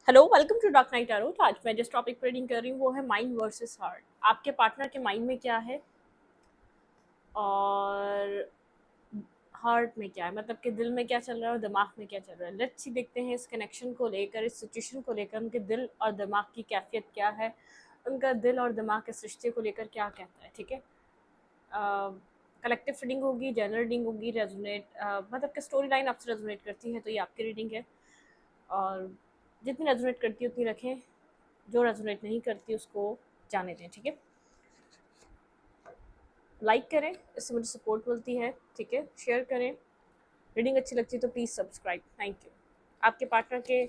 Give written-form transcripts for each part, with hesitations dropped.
Hello, welcome to Dark Night Tarot. आज मैं जिस टॉपिक पर रीडिंग कर रही हूँ वो है माइंड वर्सेस हार्ट। आपके पार्टनर के माइंड में क्या है और हार्ट में क्या है, मतलब कि दिल में क्या चल रहा है और दिमाग में क्या चल रहा है। लेट्स सी, देखते हैं इस कनेक्शन को लेकर, इस सिचुएशन को लेकर उनके दिल और दिमाग की कैफियत क्या है, उनका दिल और दिमाग इस रिश्ते को लेकर क्या कहता है। ठीक है, कलेक्टिव रीडिंग होगी, जनरल रीडिंग होगी, रेजोनेट मतलब कि स्टोरी लाइन आपसे रेजोनेट करती है तो ये आपकी रीडिंग है, और जितनी रेजोनेट करती है उतनी रखें, जो रेजोनेट नहीं करती उसको जाने दें। ठीक है, लाइक करें, इससे मुझे सपोर्ट मिलती है। ठीक है, शेयर करें, रीडिंग अच्छी लगती है तो प्लीज़ सब्सक्राइब। Thank you. आपके पार्टनर के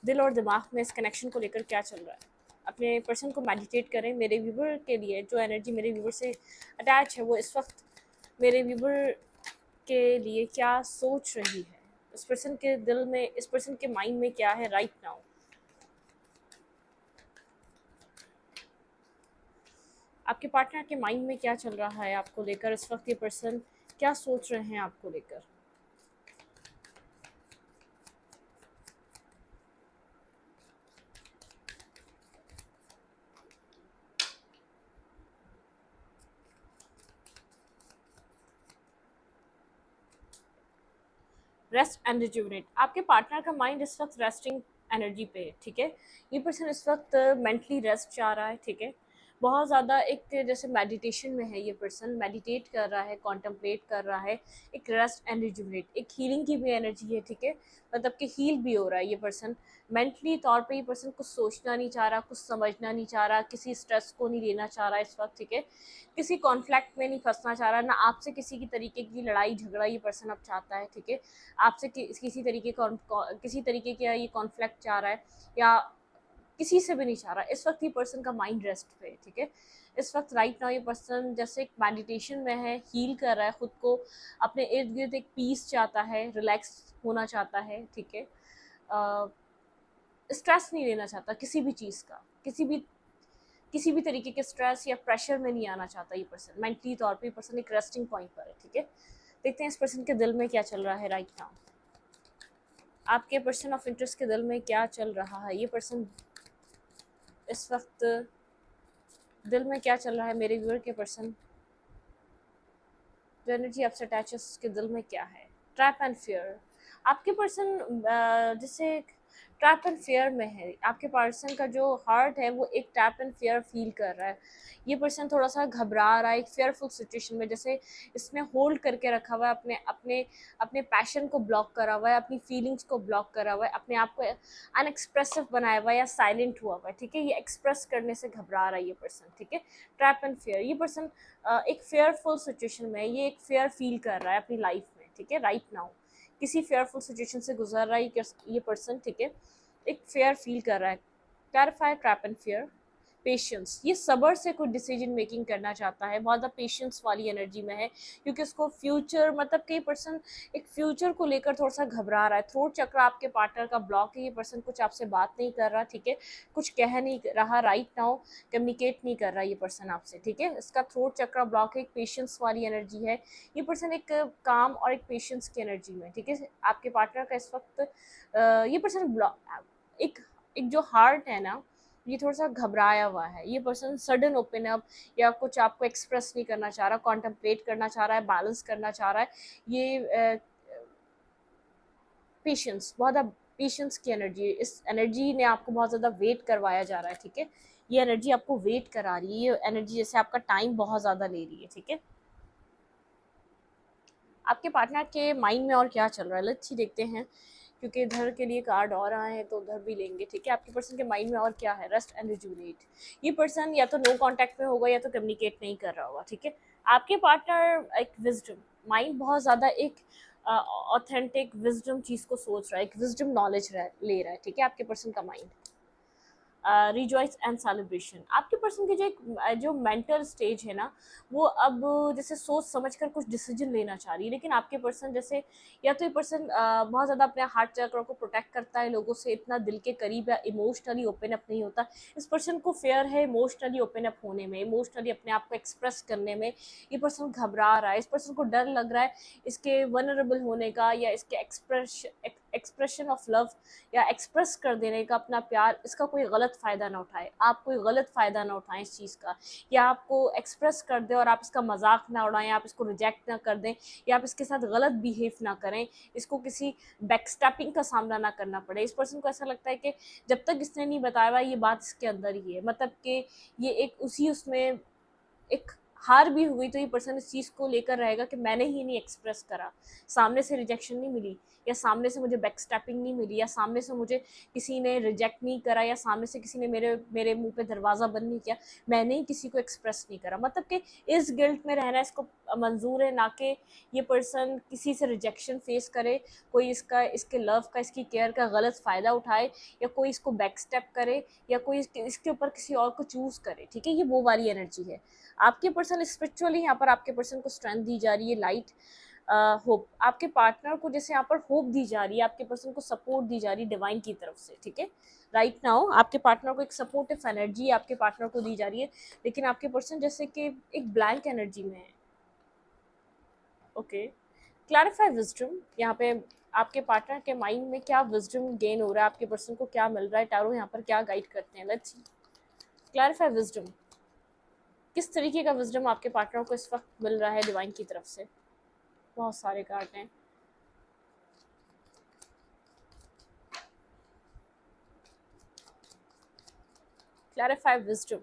दिल और दिमाग में इस कनेक्शन को लेकर क्या चल रहा है। अपने पर्सन को मेडिटेट करें। मेरे व्यूवर के लिए जो एनर्जी मेरे व्यूवर से अटैच है वो इस वक्त मेरे व्यूवर के लिए क्या सोच रही है, इस पर्सन के दिल में, इस पर्सन के माइंड में क्या है राइट नाउ। आपके पार्टनर के माइंड में क्या चल रहा है आपको लेकर, इस वक्त ये पर्सन क्या सोच रहे हैं आपको लेकर। Rest and rejuvenate. आपके पार्टनर का माइंड इस वक्त रेस्टिंग एनर्जी पे है। ठीक है, ये पर्सन इस वक्त मेंटली रेस्ट चाह रहा है। ठीक है, बहुत ज़्यादा एक जैसे मेडिटेशन में है, ये पर्सन मेडिटेट कर रहा है, कॉन्टम्पलेट कर रहा है। एक रेस्ट एंड रिजुविनेट, एक हीलिंग की भी एनर्जी है। ठीक है, मतलब कि हील भी हो रहा है ये पर्सन। मेंटली तौर पे ये पर्सन कुछ सोचना नहीं चाह रहा, कुछ समझना नहीं चाह रहा, किसी स्ट्रेस को नहीं लेना चाह रहा इस वक्त। ठीक है, किसी कॉन्फ्लिक्ट में नहीं फंसना चाह रहा, ना आपसे किसी की तरीके की लड़ाई झगड़ा ये पर्सन अब चाहता है। ठीक है, आपसे किसी तरीके का ये कॉन्फ्लिक्ट चाह रहा है या किसी से भी नहीं चाह रहा। इस वक्त ये पर्सन का माइंड रेस्ट पे है। ठीक है, इस वक्त राइट नाउ ये पर्सन जैसे एक मेडिटेशन में है, हील कर रहा है खुद को, अपने इर्द गिर्द एक पीस चाहता है, रिलैक्स होना चाहता है। ठीक है, स्ट्रेस नहीं लेना चाहता किसी भी चीज़ का, किसी भी तरीके के स्ट्रेस या प्रेशर में नहीं आना चाहता ये पर्सन। मेंटली तौर पे ये पर्सन एक रेस्टिंग पॉइंट पर है। ठीक है, देखते हैं इस पर्सन के दिल में क्या चल रहा है राइट नाउ। आपके पर्सन ऑफ इंटरेस्ट के दिल में क्या चल रहा है, ये पर्सन इस वक्त दिल में क्या चल रहा है। मेरे व्यूअर के पर्सन जो एनर्जी आपसे अटैच है उसके दिल में क्या है। Trap and fear. आपके पर्सन जैसे ट्रैप एंड फियर में है। आपके पर्सन का जो हार्ट है वो एक ट्रैप एंड फियर फील कर रहा है। ये पर्सन थोड़ा सा घबरा रहा है एक फेयरफुल सिचुएशन में, जैसे इसने होल्ड करके रखा हुआ है, अपने अपने अपने पैशन को ब्लॉक करा हुआ है, अपनी फीलिंग्स को ब्लॉक करा हुआ है, अपने आप को अनएक्सप्रेसिव बनाया हुआ है या साइलेंट हुआ हुआ है। ठीक है, ये एक्सप्रेस करने से घबरा रहा है ये पर्सन। ठीक है, ट्रैप एंड फियर। ये पर्सन एक फेयरफुल सिचुएशन में, ये एक फेयर फील कर रहा है अपनी लाइफ में। ठीक है, राइट नाउ किसी फेयरफुल सिचुएशन से गुजर रहा है ये पर्सन। ठीक है, एक फेयर फील कर रहा है। Clarify trap and fear. Patience, ये सब्र से कोई डिसीजन मेकिंग करना चाहता है, बहुत ज़्यादा पेशेंस वाली एनर्जी में है, क्योंकि उसको फ्यूचर, मतलब कि पर्सन एक फ्यूचर को लेकर थोड़ा सा घबरा रहा है। थ्रोट चक्र आपके पार्टनर का ब्लॉक है, ये पर्सन कुछ आपसे बात नहीं कर रहा। ठीक है, कुछ कह नहीं रहा राइट नाउ, कम्युनिकेट नहीं कर रहा ये पर्सन आपसे। ठीक है, इसका थ्रोट चक्र ब्लॉक है, एक पेशेंस वाली एनर्जी है। ये पर्सन एक काम और एक पेशेंस की एनर्जी में। ठीक है, आपके पार्टनर का इस वक्त ये पर्सन एक एक जो हार्ट है ना, ये थोड़ा सा घबराया हुआ है। ये पर्सन सडन ओपन अप या कुछ आपको एक्सप्रेस नहीं करना चाह रहा, कॉन्टम्पलेट करना चाह रहा है, बैलेंस करना चाह रहा है। ये पेशेंस, बहुत ज़्यादा पेशेंस की एनर्जी है। इस एनर्जी ने आपको बहुत ज़्यादा वेट करवाया जा रहा है। ठीक है, ये एनर्जी आपको वेट करा रही है, ये एनर्जी जैसे आपका टाइम बहुत ज़्यादा ले रही है। ठीक है, आपके पार्टनर के माइंड में और क्या चल रहा है, लेट्स सी देखते हैं, क्योंकि इधर के लिए कार्ड और आए हैं तो उधर भी लेंगे। ठीक है, आपके पर्सन के माइंड में और क्या है। Rest and rejuvenate. ये पर्सन या तो नो कांटेक्ट में होगा या तो कम्युनिकेट नहीं कर रहा होगा। ठीक है, आपके पार्टनर एक विजडम, माइंड बहुत ज़्यादा एक ऑथेंटिक विजडम चीज़ को सोच रहा है, एक विजडम नॉलेज ले रहा है। ठीक है, आपके पर्सन का माइंड रिजॉइस एंड सेलिब्रेशन। आपके पर्सन की जो मेंटल स्टेज है ना, वो अब जैसे सोच समझ कर कुछ डिसीजन लेना चाह रही है, लेकिन आपके पर्सन जैसे, या तो ये पर्सन बहुत ज़्यादा अपने हार्ट चक्र को प्रोटेक्ट करता है, लोगों से इतना दिल के करीब या इमोशनली ओपन अप नहीं होता। इस पर्सन को फेयर है इमोशनली ओपन अप होने में, इमोशनली अपने आप को एक्सप्रेस करने में। ये पर्सन घबरा रहा है, इस पर्सन को डर लग रहा है इसके वनरेबल होने का या इसके एक्सप्रेशन ऑफ लव या एक्सप्रेस कर देने का अपना प्यार, इसका कोई गलत फ़ायदा ना उठाए, आप कोई गलत फ़ायदा ना उठाएं इस चीज़ का, या आपको एक्सप्रेस कर दे और आप इसका मजाक ना उड़ाएं, आप इसको रिजेक्ट ना कर दें, या आप इसके साथ गलत बिहेव ना करें, इसको किसी बैकस्टैपिंग का सामना ना करना पड़े। इस पर्सन को ऐसा लगता है कि जब तक इसने नहीं बताया हुआ ये बात इसके अंदर ही है, मतलब कि ये एक उसी उसमें एक हार भी हुई तो ये पर्सन इस चीज़ को लेकर रहेगा कि मैंने ही नहीं एक्सप्रेस करा, सामने से रिजेक्शन नहीं मिली, या सामने से मुझे बैकस्टैपिंग नहीं मिली, या सामने से मुझे किसी ने रिजेक्ट नहीं करा, या सामने से किसी ने मेरे मेरे मुंह पे दरवाज़ा बंद नहीं किया, मैंने ही किसी को एक्सप्रेस नहीं करा। मतलब कि इस गिल्ट में रहना इसको मंजूर है, ना कि ये पर्सन किसी से रिजेक्शन फेस करे, कोई इसका इसके लव का इसकी केयर का गलत फ़ायदा उठाए, या कोई इसको बैकस्टेप करे, या कोई इसके ऊपर किसी और को चूज़ करे। ठीक है, ये वो वाली एनर्जी है। आपके पर्सन स्पिरिचुअली यहाँ पर आपके पर्सन को स्ट्रेंथ दी जा रही है, लाइट, होप। आपके पार्टनर को जैसे यहाँ पर होप दी जा रही है, आपके पर्सन को सपोर्ट दी जा रही है डिवाइन की तरफ से। ठीक है, राइट नाउ आपके पार्टनर को एक सपोर्टिव एनर्जी आपके पार्टनर को दी जा रही है, लेकिन आपके पर्सन जैसे कि एक ब्लैंक एनर्जी में है। Okay, clarify wisdom. यहाँ पे आपके पार्टनर के माइंड में क्या विजडम गेन हो रहा है, आपके पर्सन को क्या मिल रहा है, टैरो यहाँ पर क्या गाइड करते हैं। Let's see, clarify wisdom. किस तरीके का विजडम आपके पार्टनर को इस वक्त मिल रहा है डिवाइन की तरफ से। बहुत सारे कार्ड हैं। Clarify wisdom.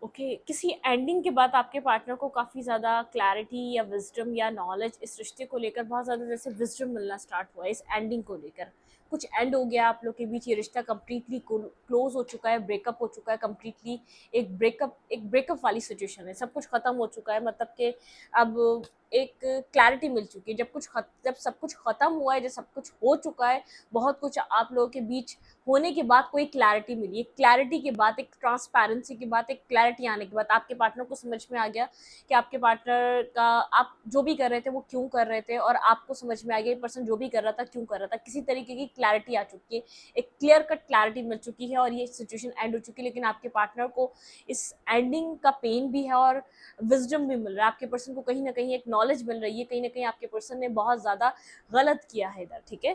ओके, किसी एंडिंग के बाद आपके पार्टनर को काफ़ी ज़्यादा क्लैरिटी या विजडम या नॉलेज इस रिश्ते को लेकर बहुत ज़्यादा जैसे विजडम मिलना स्टार्ट हुआ है इस एंडिंग को लेकर। कुछ एंड हो गया आप लोग के बीच, ये रिश्ता कम्प्लीटली क्लोज हो चुका है, ब्रेकअप हो चुका है कम्प्लीटली। एक ब्रेकअप वाली सिचुएशन है, सब कुछ ख़त्म हो चुका है, मतलब कि अब एक क्लैरिटी मिल चुकी है। जब सब कुछ ख़त्म हुआ है, जब सब कुछ हो चुका है, बहुत कुछ आप लोगों के बीच होने के बाद कोई क्लैरिटी मिली। एक क्लैरिटी के बाद, एक ट्रांसपेरेंसी के बाद, एक क्लैरिटी आने के बाद आपके पार्टनर को समझ में आ गया कि आपके पार्टनर का आप जो भी कर रहे थे वो क्यों कर रहे थे, और आपको समझ में आ गया ये पर्सन जो भी कर रहा था क्यों कर रहा था। किसी तरीके की क्लैरिटी आ चुकी है, एक क्लियर कट क्लैरिटी मिल चुकी है और ये सिचुएशन एंड हो चुकी है। लेकिन आपके पार्टनर को इस एंडिंग का पेन भी है और विजडम भी मिल रहा है। आपके पर्सन को कहीं ना कहीं एक नॉलेज मिल रही है, कहीं ना कहीं आपके पर्सन ने बहुत ज़्यादा गलत किया है इधर। ठीक है,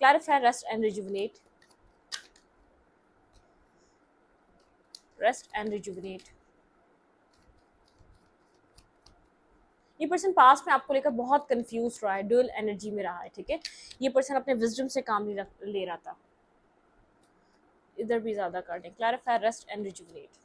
clarify, rest and rejuvenate. Rest and rejuvenate. ये पर्सन पास में आपको लेकर बहुत कंफ्यूज रहा है, ड्यूअल एनर्जी में रहा है। ठीक है, ये पर्सन अपने विजडम से काम नहीं ले रहा था। इधर भी ज्यादा कार्ड है। Clarify, rest and rejuvenate.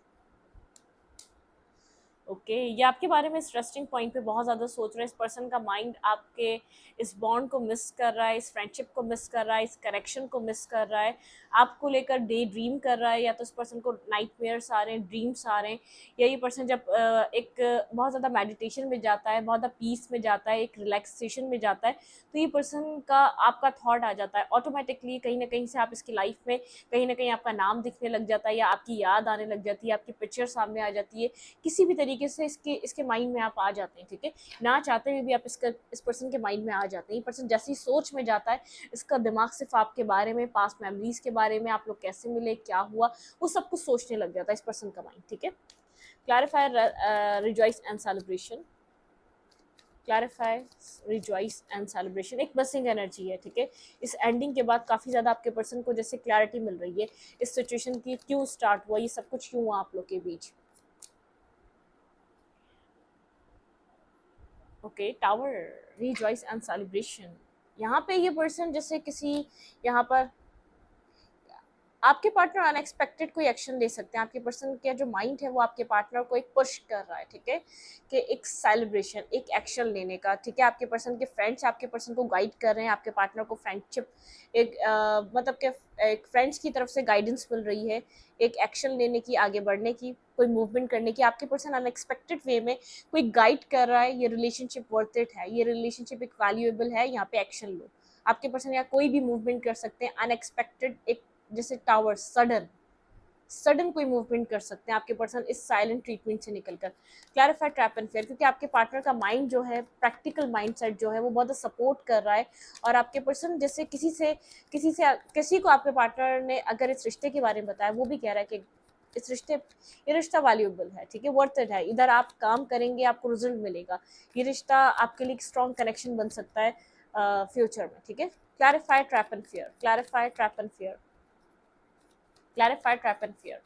Okay, ये आपके बारे में इस रेस्टिंग पॉइंट पे बहुत ज़्यादा सोच रहा है। इस पर्सन का माइंड आपके इस बॉन्ड को मिस कर रहा है, इस फ्रेंडशिप को मिस कर रहा है, इस कनेक्शन को मिस कर रहा है, आपको लेकर डे ड्रीम कर रहा है, या तो इस पर्सन को नाइटमेयर्स आ रहे हैं, ड्रीम्स आ रहे हैं, या ये पर्सन जब एक बहुत ज़्यादा मेडिटेशन में जाता है, बहुत ज़्यादा पीस में जाता है, एक रिलैक्सेशन में जाता है, तो ये पर्सन का आपका थॉट आ जाता है ऑटोमेटिकली। कहीं ना कहीं से आप इसकी लाइफ में कहीं ना कहीं आपका नाम दिखने लग जाता है, या आपकी याद आने लग जाती है, आपकी पिक्चर सामने आ जाती है, किसी भी तरीके से इसके माइंड में आप आ जाते हैं। ठीक है, ना चाहते हुए भी आप इस पर्सन के माइंड में आ जाते हैं। ये पर्सन जैसी सोच में जाता है, इसका दिमाग सिर्फ आपके बारे में, पास्ट मेमोरीज के बारे में, आप लोग कैसे मिले, क्या हुआ, वो सब कुछ सोचने लग जाता है इस पर्सन का माइंड। ठीक है, clarify, rejoice and celebration. Clarify, rejoice and celebration. एक बसिंग एनर्जी है। ठीक है, इस एंडिंग के बाद काफ़ी ज़्यादा आपके पर्सन को जैसे क्लैरिटी मिल रही है इस सिचुएशन की, क्यों स्टार्ट हुआ, ये सब कुछ क्यों हुआ आप लोग के बीच। Okay, tower, rejoice and celebration. यहाँ पे ये पर्सन जैसे किसी यहाँ पर आपके पार्टनर अनएक्सपेक्टेड कोई एक्शन ले सकते हैं। आपके पर्सन का जो माइंड है वो आपके पार्टनर को एक पुश कर रहा है। ठीक है, कि एक सेलिब्रेशन, एक एक्शन लेने का। ठीक है, आपके पर्सन के फ्रेंड्स आपके पर्सन को गाइड कर रहे हैं, आपके पार्टनर को फ्रेंडशिप एक मतलब कि एक फ्रेंड्स की तरफ से गाइडेंस मिल रही है, एक एक्शन लेने की, आगे बढ़ने की, कोई मूवमेंट करने की। आपके पर्सन अनएक्सपेक्टेड वे में कोई गाइड कर रहा है, ये रिलेशनशिप वर्थ इट है, ये रिलेशनशिप एक वैल्यूएबल है, यहाँ पे एक्शन लो। आपके पर्सन यहाँ कोई भी मूवमेंट कर सकते हैं अनएक्सपेक्टेड, एक जैसे टावर, सडन कोई मूवमेंट कर सकते हैं आपके पर्सन इस साइलेंट ट्रीटमेंट से निकलकर। Clarify, trap and fair. क्योंकि आपके पार्टनर का माइंड जो है, प्रैक्टिकल माइंडसेट जो है, वो बहुत सपोर्ट कर रहा है, और आपके पर्सन जैसे किसी को आपके पार्टनर ने अगर इस रिश्ते के बारे में बताया, वो भी कह रहा है कि इस रिश्ते, ये रिश्ता वैल्यूएबल है, ठीक है, वर्थ इट है। इधर आप काम करेंगे, आपको रिजल्ट मिलेगा। ये रिश्ता आपके लिए एक स्ट्रॉन्ग कनेक्शन बन सकता है फ्यूचर में, ठीक है। Clarify trap and fear, clarify trap and fear, clarify trap and fear.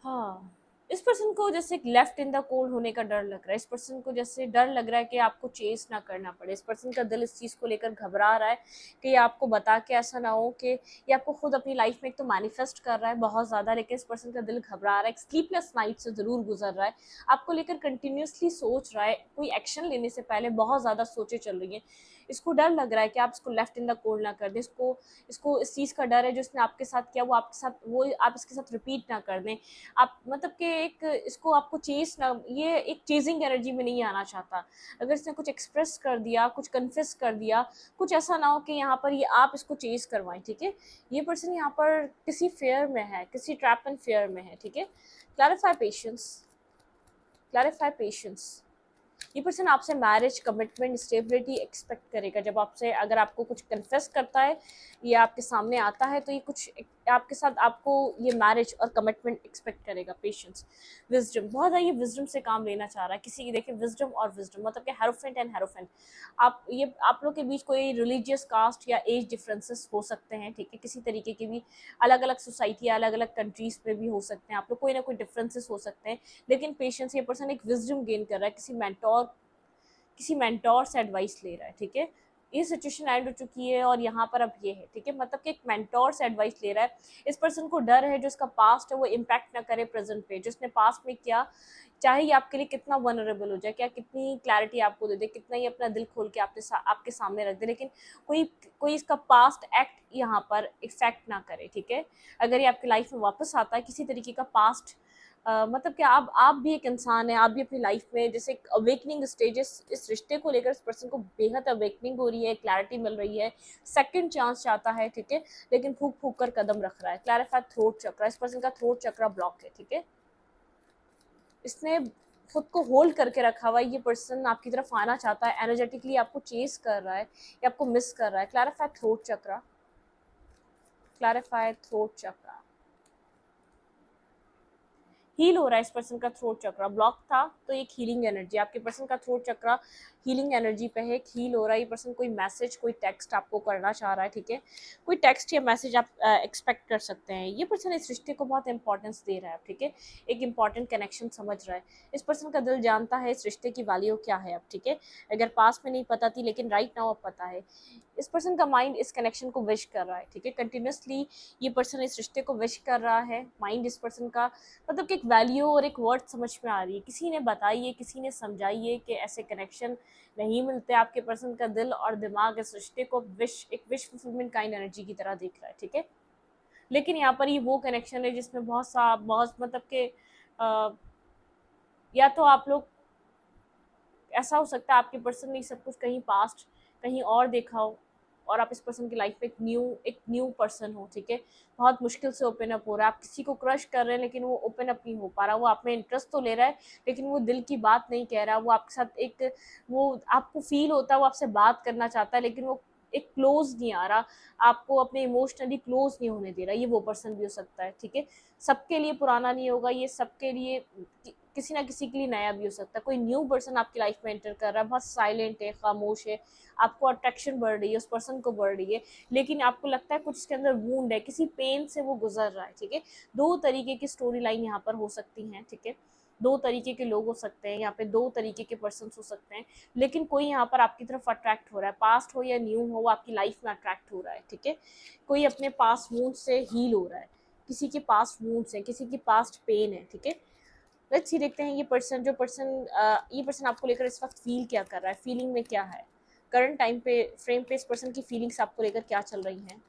हाँ, इस पर्सन को जैसे लेफ्ट इन द कोल्ड होने का डर लग रहा है। इस पर्सन को जैसे डर लग रहा है कि आपको चेस ना करना पड़े। इस पर्सन का दिल इस चीज़ को लेकर घबरा रहा है कि ये आपको बता के ऐसा ना हो कि ये आपको खुद अपनी लाइफ में एक तो मैनिफेस्ट कर रहा है बहुत ज़्यादा, लेकिन इस पर्सन का दिल घबरा रहा है, एक स्लीपलेस नाइट से ज़रूर गुजर रहा है, आपको लेकर कंटिन्यूसली सोच रहा है, कोई एक्शन लेने से पहले बहुत ज़्यादा सोचें चल रही हैं। इसको डर लग रहा है कि आप इसको लेफ्ट इन द कोल्ड ना कर दें। इसको इसको इस चीज़ का डर है जो इसने आपके साथ किया वो आपके साथ, वो आप इसके साथ रिपीट ना कर दें। आप मतलब कि एक इसको आपको चेस ना, ये एक चेजिंग एनर्जी में नहीं आना चाहता। अगर इसने कुछ एक्सप्रेस कर दिया, कुछ कन्फेस कर दिया, कुछ ऐसा ना हो कि यहाँ पर ये आप इसको चेज करवाएं, ठीक है। ये पर्सन यहाँ पर किसी फेयर में है, किसी ट्रैप एंड फेयर में है, ठीक है। Clarify patience, clarify patience. ये पर्सन आपसे मैरिज, कमिटमेंट, स्टेबिलिटी एक्सपेक्ट करेगा। जब आपसे, अगर आपको कुछ कन्फेस करता है, ये आपके सामने आता है, तो ये कुछ आपके साथ, आपको ये मैरिज और कमिटमेंट एक्सपेक्ट करेगा। पेशेंस, विजडम, बहुत ज़्यादा ये विजडम से काम लेना चाह रहा है। किसी की देखिए विजडम और विजडम मतलब कि हेरोफेंट एंड हेरोफेंट। आप लोग के बीच कोई रिलीजियस कास्ट या एज डिफरेंसेस हो सकते हैं, ठीक है। किसी तरीके के भी अलग अलग सोसाइटी, अलग अलग कंट्रीज में भी हो सकते हैं। आप लोग कोई ना कोई डिफरेंसेस हो सकते हैं, लेकिन पेशेंस, ये पर्सन एक विजडम गेन कर रहा है, किसी मेंटोर से एडवाइस ले रहा है, ठीक है। ये सिचुएशन एंड हो चुकी है और यहाँ पर अब ये है, ठीक है, मतलब कि एक मेंटोर से एडवाइस ले रहा है। इस पर्सन को डर है जो इसका पास्ट है वो इम्पैक्ट ना करे प्रेजेंट पे। जो इसने पास्ट में किया, चाहे ये आपके लिए कितना वनरेबल हो जाए, क्या कितनी क्लैरिटी आपको दे दे, कितना ही अपना दिल खोल के आपके सामने रख दे, लेकिन कोई कोई इसका पास्ट एक्ट यहाँ पर इफेक्ट ना करे, ठीक है। अगर ये आपकी लाइफ में वापस आता है, किसी तरीके का पास्ट मतलब कि आप भी एक इंसान है, आप भी अपनी लाइफ में जैसे एक अवेकनिंग स्टेजेस, इस रिश्ते को लेकर इस पर्सन को बेहद अवेकनिंग हो रही है, क्लैरिटी मिल रही है, सेकंड चांस चाहता है, ठीक है, लेकिन फूक फूक कर कदम रख रहा है। क्लैरिफाई थ्रोट चक्रा, इस पर्सन का थ्रोट चक्रा ब्लॉक है, ठीक है। इसने खुद को होल्ड करके रखा हुआ है। ये पर्सन आपकी तरफ आना चाहता है, एनर्जेटिकली आपको चेस कर रहा है या आपको मिस कर रहा है। क्लैरिफाई थ्रोट चक्रा, क्लैरिफाई थ्रोट चक्रा। हील हो रहा है इस पर्सन का थ्रोट चक्रा, ब्लॉक था तो एक हीलिंग एनर्जी, आपके पर्सन का थ्रोट चक्रा हीलिंग एनर्जी पे है, हील हो रहा है। ये पर्सन कोई मैसेज, कोई टेक्स्ट आपको करना चाह रहा है, ठीक है। कोई टेक्स्ट या मैसेज आप एक्सपेक्ट कर सकते हैं। ये पर्सन इस रिश्ते को बहुत इंपॉर्टेंस दे रहा है, ठीक है, एक इंपॉर्टेंट कनेक्शन समझ रहा है। इस पर्सन का दिल जानता है इस रिश्ते की वैल्यू क्या है अब, ठीक है। अगर पास में नहीं पता थी, लेकिन राइट नाउ अब पता है। इस पर्सन का माइंड इस कनेक्शन को विश कर रहा है, ठीक है, कंटिन्यूसली ये पर्सन इस रिश्ते को विश कर रहा है। माइंड इस पर्सन का मतलब कि एक वैल्यू और एक वर्ड समझ में आ रही है, किसी ने बताई है, किसी ने समझाई है कि ऐसे कनेक्शन नहीं मिलते। आपके पर्सन का दिल और दिमाग इस रिश्ते को एक विश फुलफिलमेंट काइंड एनर्जी की तरह देख रहा है, ठीक है। लेकिन यहाँ पर ये वो कनेक्शन है जिसमें बहुत मतलब के या तो आप लोग, ऐसा हो सकता है आपके पर्सन ने सब कुछ कहीं पास्ट कहीं और देखा हो, और आप इस पर्सन की लाइफ में एक न्यू पर्सन हो, ठीक है। बहुत मुश्किल से ओपन अप हो रहा है, आप किसी को क्रश कर रहे हैं लेकिन वो ओपन अप नहीं हो पा रहा। वो आप में इंटरेस्ट तो ले रहा है, लेकिन वो दिल की बात नहीं कह रहा। वो आपके साथ एक, वो आपको फील होता है वो आपसे बात करना चाहता है, लेकिन वो एक क्लोज नहीं आ रहा, आपको अपने इमोशनली क्लोज नहीं होने दे रहा। ये वो पर्सन भी हो सकता है, ठीक है। सबके लिए पुराना नहीं होगा ये, सबके लिए किसी ना किसी के लिए नया भी हो सकता है। कोई न्यू पर्सन आपकी लाइफ में एंटर कर रहा है, बहुत साइलेंट है, खामोश है, आपको अट्रैक्शन बढ़ रही है, उस पर्सन को बढ़ रही है, लेकिन आपको लगता है कुछ इसके अंदर वूंड है, किसी पेन से वो गुजर रहा है, ठीक है। दो तरीके की स्टोरी लाइन यहाँ पर हो सकती हैं, ठीक है। दो तरीके के लोग हो सकते हैं यहाँ पे, दो तरीके के पर्सन हो सकते हैं, लेकिन कोई यहाँ पर आपकी तरफ अट्रैक्ट हो रहा है, पास्ट हो या न्यू हो, वो आपकी लाइफ में अट्रैक्ट हो रहा है, ठीक है। कोई अपने पास्ट वूंड से हील हो रहा है, किसी के पास्ट वूंड्स हैं, किसी की पास्ट पेन है, ठीक है। लेट्स सी, देखते हैं ये पर्सन आपको लेकर इस वक्त फील क्या कर रहा है, फीलिंग में क्या है, करंट टाइम पे फ्रेम पे इस पर्सन की फीलिंग्स आपको लेकर क्या चल रही हैं।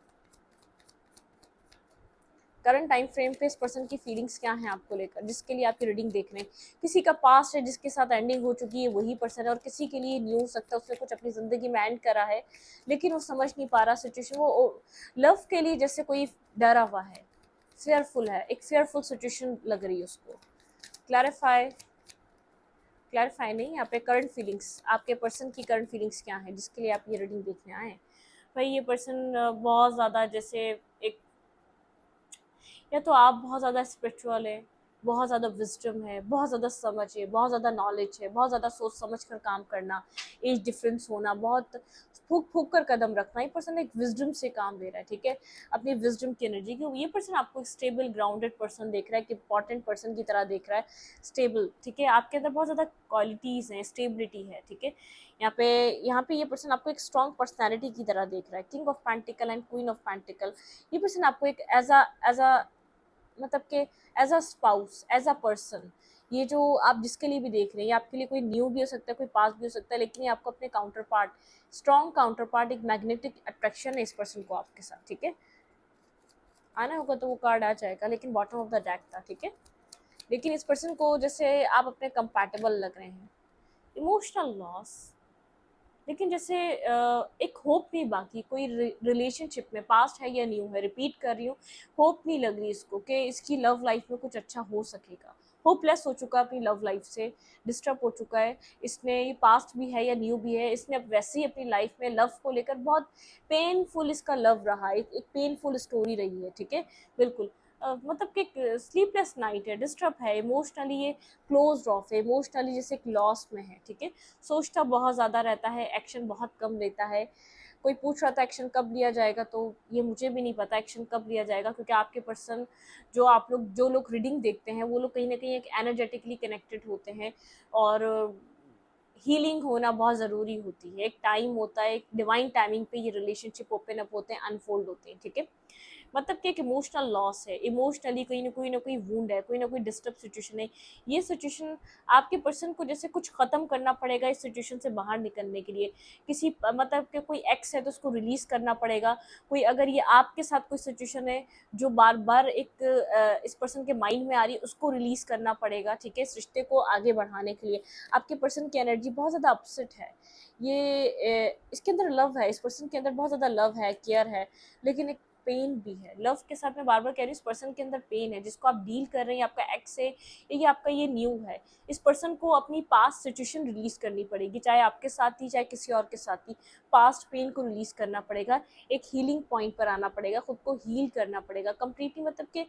करंट टाइम फ्रेम पे इस पर्सन की फीलिंग्स क्या हैं आपको लेकर, जिसके लिए आपकी रीडिंग देख रहे हैं। किसी का पास्ट है जिसके साथ एंडिंग हो चुकी है, वही पर्सन है, और किसी के लिए न्यू हो सकता है, उसने कुछ अपनी ज़िंदगी में एंड करा है, लेकिन वो समझ नहीं पा रहा सिचुएशन। वो लव के लिए जैसे कोई डरा हुआ है, फेयरफुल है, एक फेयरफुल सिचुएशन लग रही है उसको। क्लैरिफाई, क्लैरिफाई नहीं, यहाँ पे करंट फीलिंग्स, आपके पर्सन की करंट फीलिंग्स क्या है जिसके लिए आप ये रीडिंग देखने आए। भाई ये पर्सन बहुत ज़्यादा जैसे एक या तो आप बहुत ज़्यादा स्पिरिचुअल है, बहुत ज़्यादा विज़डम है, बहुत ज़्यादा समझ है, बहुत ज़्यादा नॉलेज है, बहुत ज़्यादा सोच समझ कर काम करना, एज डिफरेंस होना, बहुत फूँक-फूँक कर कदम रखना, ये पर्सन एक विज़डम से काम ले रहा है, ठीक है? अपनी विज़डम की एनर्जी की ये पर्सन आपको एक स्टेबल ग्राउंडेड पर्सन देख रहा है, एक इम्पोर्टेंट पर्सन की तरह देख रहा है, स्टेबल, ठीक है? आपके अंदर बहुत ज़्यादा क्वालिटीज़ हैं, स्टेबिलिटी है, ठीक है? यहाँ पे यहाँ पे ये पर्सन आपको एक स्ट्रॉन्ग पर्सनैलिटी की तरह देख रहा है, king of pentacle and queen of pentacle. ये पर्सन आपको एक एज़ अ मतलब कि as a spouse, as a person, ये जो आप जिसके लिए भी देख रहे हैं, ये आपके लिए कोई न्यू भी हो सकता है, कोई पास भी हो सकता है, लेकिन ये आपको अपने counter part, strong counter part, एक मैग्नेटिक अट्रैक्शन है इस पर्सन को आपके साथ, ठीक है? आना होगा तो वो कार्ड आ जाएगा, लेकिन बॉटम ऑफ द डेक था, ठीक है? लेकिन इस पर्सन को जैसे आप अपने कंपैटिबल लग रहे हैं, इमोशनल लॉस, लेकिन जैसे एक होप नहीं, बाकी कोई रिलेशनशिप में पास्ट है या न्यू है, रिपीट कर रही हूँ, होप नहीं लग रही इसको कि इसकी लव लाइफ में कुछ अच्छा हो सकेगा, होपलेस हो चुका है अपनी लव लाइफ से, डिस्टर्ब हो चुका है, इसने ये पास्ट भी है या न्यू भी है, इसने अब वैसे ही अपनी लाइफ में लव को लेकर बहुत पेनफुल इसका लव रहा, एक पेनफुल स्टोरी रही है, ठीक है? बिल्कुल मतलब कि स्लीपलेस नाइट है, डिस्टर्ब है इमोशनली, ये क्लोज ऑफ है इमोशनली, जैसे एक लॉस में है, ठीक है? सोचता बहुत ज़्यादा रहता है, एक्शन बहुत कम लेता है। कोई पूछ रहा था एक्शन कब लिया जाएगा, तो ये मुझे भी नहीं पता एक्शन कब लिया जाएगा, क्योंकि आपके पर्सन, जो लोग रीडिंग देखते हैं, वो लोग कहीं ना कहीं एक एनर्जेटिकली कनेक्टेड होते हैं, और हीलिंग होना बहुत ज़रूरी होती है, एक टाइम होता है, एक डिवाइन टाइमिंग पे ये रिलेशनशिप ओपन अप होते हैं, अनफोल्ड होते हैं, ठीक है? मतलब कि एक इमोशनल लॉस है, इमोशनली कहीं ना कोई वूंड है, कोई ना कोई डिस्टर्ब सिचुएशन है, ये सिचुएशन आपके पर्सन को जैसे कुछ ख़त्म करना पड़ेगा इस सिचुएशन से बाहर निकलने के लिए, किसी मतलब कि कोई एक्स है तो उसको रिलीज़ करना पड़ेगा, कोई अगर ये आपके साथ कोई सिचुएशन है जो बार बार एक इस पर्सन के माइंड में आ रही है, उसको रिलीज़ करना पड़ेगा, ठीक है? इस रिश्ते को आगे बढ़ाने के लिए आपके पर्सन की एनर्जी बहुत ज़्यादा अपसेट है, ये इसके अंदर लव है, इस पर्सन के अंदर बहुत ज़्यादा लव है, केयर है, लेकिन एक पेन भी है, लव के साथ मैं बार बार कह रही हूँ, इस पर्सन के अंदर पेन है, जिसको आप डील कर रहे हैं, आपका एक्स है या ये आपका ये न्यू है, इस पर्सन को अपनी पास्ट सिचुएशन रिलीज करनी पड़ेगी, चाहे आपके साथ ही चाहे किसी और के साथ ही, पास्ट पेन को रिलीज करना पड़ेगा, एक हीलिंग पॉइंट पर आना पड़ेगा, खुद को हील करना पड़ेगा कंप्लीटली, मतलब कि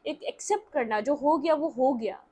एक एक्सेप्ट करना, जो हो गया वो हो गया,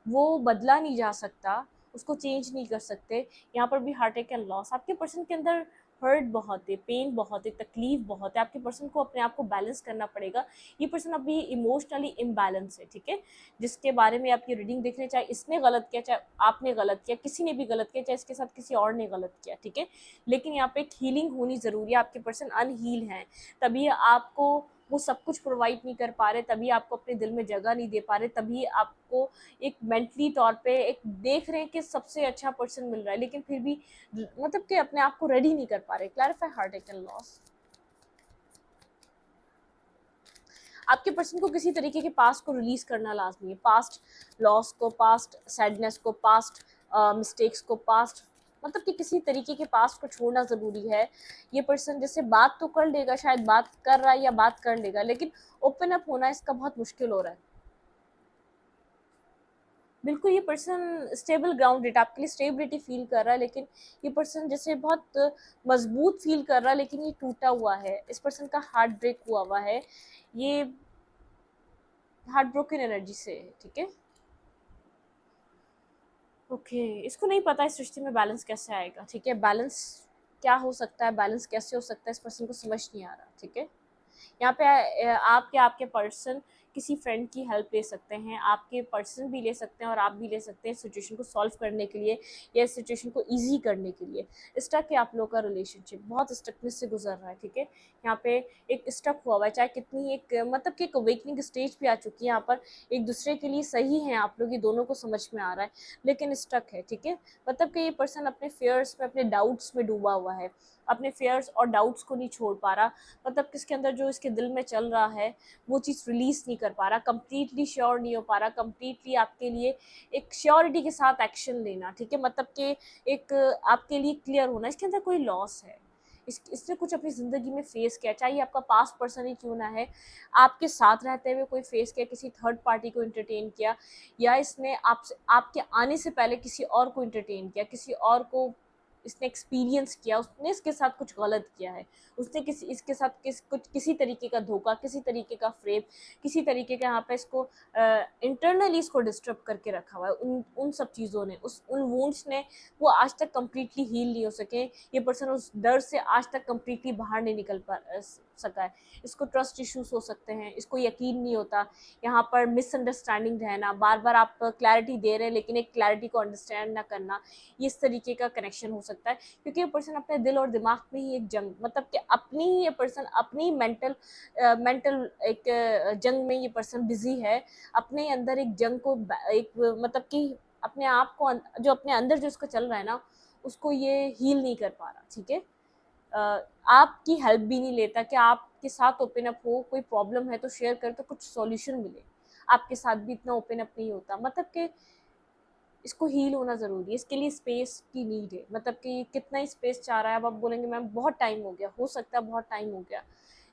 वो बदला नहीं जा सकता, उसको चेंज नहीं कर सकते। यहाँ पर भी हार्ट अटैक एंड लॉस, आपके पर्सन के अंदर हर्ट बहुत है, पेन बहुत है, तकलीफ बहुत है, आपके पर्सन को अपने आप को बैलेंस करना पड़ेगा, ये पर्सन अभी इमोशनली इम्बैलेंस है, ठीक है? जिसके बारे में आपकी रीडिंग देख रहे हैं, चाहे इसने गलत किया, चाहे आपने गलत किया, किसी ने भी गलत किया, चाहे इसके साथ किसी और ने गलत किया, ठीक है? लेकिन यहाँ पे एक हीलिंग होनी ज़रूरी है, आपके पर्सन अनहील हैं, तभी आपको वो सब कुछ प्रोवाइड नहीं कर पा रहे, तभी आपको अपने दिल में जगह नहीं दे पा रहे, तभी आपको एक मेंटली तौर पे एक देख रहे हैं कि सबसे अच्छा पर्सन मिल रहा है, लेकिन फिर भी मतलब कि अपने आप को रेडी नहीं कर पा रहे। Clarify heart attack and loss, आपके पर्सन को किसी तरीके के पास्ट को रिलीज करना लाजमी है, पास्ट लॉस को, पास्ट सैडनेस को, पास्ट मिस्टेक्स को, पास्ट मतलब कि किसी तरीके के पास्ट को छोड़ना ज़रूरी है। ये पर्सन जैसे बात तो कर लेगा, शायद बात कर रहा है या बात कर लेगा, लेकिन ओपन अप होना इसका बहुत मुश्किल हो रहा है। बिल्कुल, ये पर्सन स्टेबल ग्राउंडेड आपके लिए स्टेबिलिटी फील कर रहा है, लेकिन ये पर्सन जैसे बहुत मजबूत फील कर रहा है, लेकिन ये टूटा हुआ है, इस पर्सन का हार्ट ब्रेक हुआ है, ये हार्ट ब्रोकन एनर्जी से है, ठीक है? ओके, इसको नहीं पता इस रिश्ते में बैलेंस कैसे आएगा, ठीक है? बैलेंस क्या हो सकता है, बैलेंस कैसे हो सकता है, इस पर्सन को समझ नहीं आ रहा, ठीक है? यहाँ पे आप या आपके पर्सन किसी फ्रेंड की हेल्प ले सकते हैं, आपके पर्सन भी ले सकते हैं और आप भी ले सकते हैं सिचुएशन को सॉल्व करने के लिए या इस सिचुएशन को इजी करने के लिए। स्टक है आप लोग का रिलेशनशिप, बहुत स्टकनेस से गुजर रहा है, ठीक है? यहाँ पे एक स्टक हुआ हुआ है, चाहे कितनी एक मतलब कि एक अवेकनिंग स्टेज भी आ चुकी है, यहाँ पर एक दूसरे के लिए सही हैं आप लोग, ये दोनों को समझ में आ रहा है, लेकिन स्टक है, ठीक है? मतलब कि ये पर्सन अपने फेयर्स में, अपने डाउट्स में डूबा हुआ है, अपने फेयर्स और डाउट्स को नहीं छोड़ पा रहा, मतलब किसके अंदर जो इसके दिल में चल रहा है वो चीज़ रिलीज़ नहीं कर पा रहा, कंप्लीटली श्योर नहीं हो पा रहा, कंप्लीटली आपके लिए एक श्योरिटी के साथ एक्शन लेना, ठीक है? मतलब कि एक आपके लिए क्लियर होना, इसके अंदर कोई लॉस है, इसने कुछ अपनी ज़िंदगी में फेस किया, चाहे आपका पास्ट पर्सन ही क्यों ना है, आपके साथ रहते हुए कोई फेस किया, किसी थर्ड पार्टी को इंटरटेन किया, या इसने आपसे आपके आने से पहले किसी और को इंटरटेन किया, किसी और को इसने एक्सपीरियंस किया, उसने इसके साथ कुछ गलत किया है, उसने इसके साथ किसी तरीके का धोखा, किसी तरीके का फ्रेब, किसी तरीके का यहाँ पे इसको इंटरनली इसको डिस्टर्ब करके रखा हुआ है। उन उन सब चीज़ों ने, उन वुंड्स ने वो आज तक कम्प्लीटली हील नहीं हो सके। ये पर्सन उस डर से आज तक कम्प्लीटली बाहर नहीं निकल सका है। इसको ट्रस्ट इश्यूज हो सकते हैं, इसको यकीन नहीं होता, यहाँ पर मिसअंडरस्टैंडिंग रहना, बार बार आप क्लैरिटी दे रहे हैं लेकिन एक क्लैरिटी को अंडरस्टैंड ना करना, ये इस तरीके का कनेक्शन हो सकता है। क्योंकि ये पर्सन अपने दिल और दिमाग में ही एक जंग, मतलब कि अपनी ही ये पर्सन अपनी मेंटल एक जंग में ये पर्सन बिजी है, अपने अंदर एक जंग को एक मतलब कि अपने आप को जो अपने अंदर जो इसका चल रहा है ना, उसको ये हील नहीं कर पा रहा। ठीक है, आपकी हेल्प भी नहीं लेता कि आपके साथ ओपन अप हो, कोई प्रॉब्लम है तो शेयर कर तो कुछ सॉल्यूशन मिले, आपके साथ भी इतना ओपन अप नहीं होता। मतलब कि इसको हील होना ज़रूरी है, इसके लिए स्पेस की नीड है। मतलब कि कितना ही स्पेस चाह रहा है, अब आप बोलेंगे मैम बहुत टाइम हो गया, हो सकता है बहुत टाइम हो गया,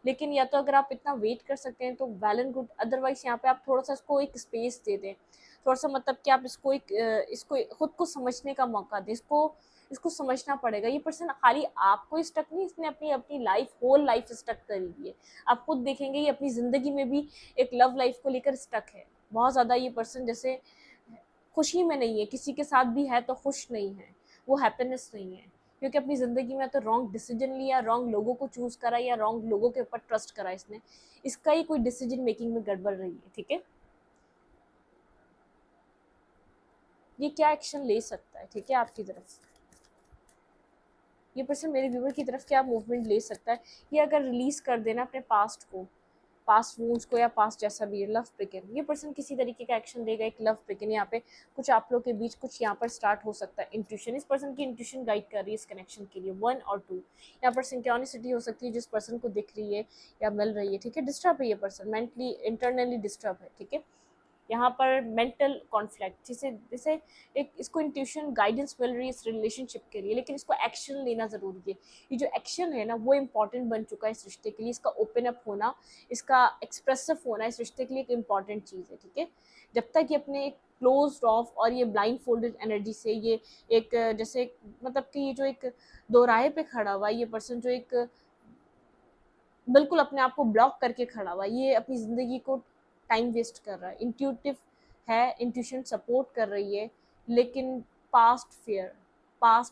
लेकिन या तो अगर आप इतना वेट कर सकते हैं तो वेल एंड गुड, अदरवाइज यहाँ पे आप थोड़ा सा इसको एक स्पेस दे दें, थोड़ा सा मतलब कि आप इसको खुद को समझने का मौका दें, इसको समझना पड़ेगा। ये पर्सन खाली आपको स्टक नहीं, इसने अपनी अपनी लाइफ, होल लाइफ स्टक कर ली है। आप खुद देखेंगे ये अपनी ज़िंदगी में भी एक लव लाइफ को लेकर स्टक है बहुत ज़्यादा। ये पर्सन जैसे खुशी में नहीं है, किसी के साथ भी है तो खुश नहीं है, वो हैप्पीनेस नहीं है, क्योंकि अपनी ज़िंदगी में तो रॉन्ग डिसीजन लिया, रॉन्ग लोगों को चूज़ करा या रॉन्ग लोगों के ऊपर ट्रस्ट करा इसने, इसका ही कोई डिसीजन मेकिंग में गड़बड़ रही है। ठीक है, ये क्या एक्शन ले सकता है, ठीक है, आपकी तरफ ये पर्सन मेरे व्यूवर की तरफ क्या मूवमेंट ले सकता है। ये अगर रिलीज़ कर देना अपने पास्ट को, पास्ट वूंड्स को, या पास्ट जैसा भी है, लव पिकन, ये पर्सन किसी तरीके का एक्शन देगा, एक लव पिकन यहाँ पे कुछ आप लोग के बीच कुछ यहाँ पर स्टार्ट हो सकता है। इंट्यूशन, इस पर्सन की इंट्यूशन गाइड कर रही है इस कनेक्शन के लिए। 1 और 2 यहाँ पर सिंक्रोनिसिटी हो सकती है जिस पर्सन को दिख रही है या मिल रही है। ठीक है, डिस्टर्ब है ये पर्सन, मेंटली इंटरनली डिस्टर्ब है। ठीक है, यहाँ पर मेंटल कॉन्फ्लिक्ट, जिसे जैसे एक इसको इंट्यूशन गाइडेंस मिल रही है इस रिलेशनशिप के लिए, लेकिन इसको एक्शन लेना ज़रूरी है। ये जो एक्शन है ना वो इम्पॉर्टेंट बन चुका है इस रिश्ते के लिए, इसका ओपन अप होना, इसका एक्सप्रेसिव होना इस रिश्ते के लिए एक इम्पॉर्टेंट चीज़ है। ठीक है, जब तक ये अपने एक क्लोज ऑफ और ये ब्लाइंड फोल्डेड एनर्जी से ये एक जैसे मतलब कि ये जो एक दो राह पे खड़ा हुआ है ये पर्सन, जो एक बिल्कुल अपने आप को ब्लॉक करके खड़ा हुआ है, ये अपनी ज़िंदगी को टाइम वेस्ट कर रहा है। इंट्यूटिव है, इंट्यूशन सपोर्ट कर रही है, लेकिन पास्ट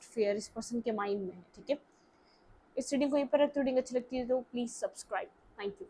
फेयर इस पर्सन के माइंड में है। ठीक है, इस रीडिंग को यहीं पर, रीडिंग अच्छी लगती है तो प्लीज़ सब्सक्राइब। Thank you.